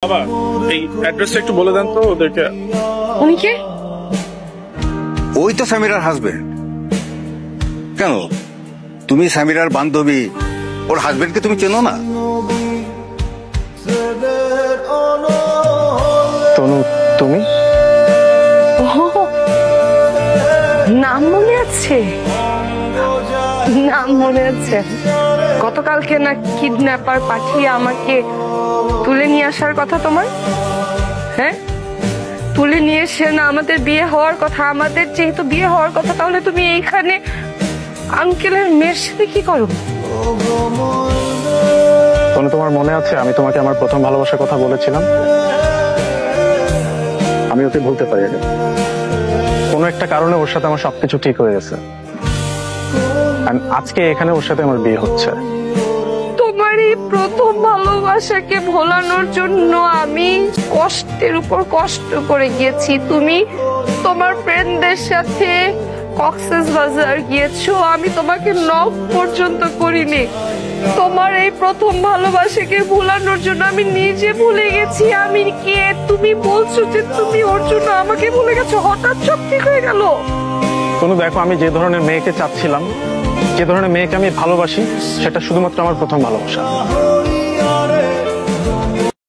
বাবা এই অ্যাড্রেসটা একটু বলে দেন তো ওদেরকে। উনি কে? ওই তো সামিরার হাজবেন্ড। কেন, তুমি সামিরার বান্ধবী, ওর হাজবেন্ডকে তুমি চেনো না? তনু, তুমি? ও, নাম মনে আছে? নাম মনে আছে। গতকালকে না কিডন্যাপার পাঠিয়ে আমাকে তুলে নিয়ে আসার কথা তোমার? হ্যাঁ, তুলে নিয়ে এসে না আমাদের বিয়ে হওয়ার কথা, আমাদের যেহেতু বিয়ে হওয়ার কথা, তাহলে তুমি এইখানে আঙ্কেলের মেয়ের সাথে কি করো? তনু, তোমার মনে আছে আমি তোমাকে আমার প্রথম ভালোবাসার কথা বলেছিলাম? আমি ওকে ভুলতে পারি না। কোনো একটা কারণে ওর সাথে আমার সবকিছু ঠিক হয়ে গেছে। আজকে এখানে ওর সাথে আমার বিয়ে হচ্ছে। তোমার এই প্রথম ভালোবাসাকে ভোলানোর জন্য আমি কষ্টের উপর কষ্ট করে গিয়েছি। তুমি তোমার ফ্রেন্ডদের সাথে কক্সবাজার গিয়েছো, আমি তোমাকে নক পর্যন্ত করিনি। তোমার এই প্রথম ভালোবাসাকে ভোলানোর জন্য আমি নিজে ভুলে গেছি আমি কে। তুমি বলছো যে তুমি ওর জন্য আমাকে ভুলে গেছো, হঠাৎ সব ঠিক হয়ে গেল। তনু দেখো, আমি যে ধরনের মেয়েকে চাচ্ছিলাম, যে ধরনের মেয়েকে আমি ভালোবাসি, সেটা শুধুমাত্র আমার প্রথম ভালোবাসা।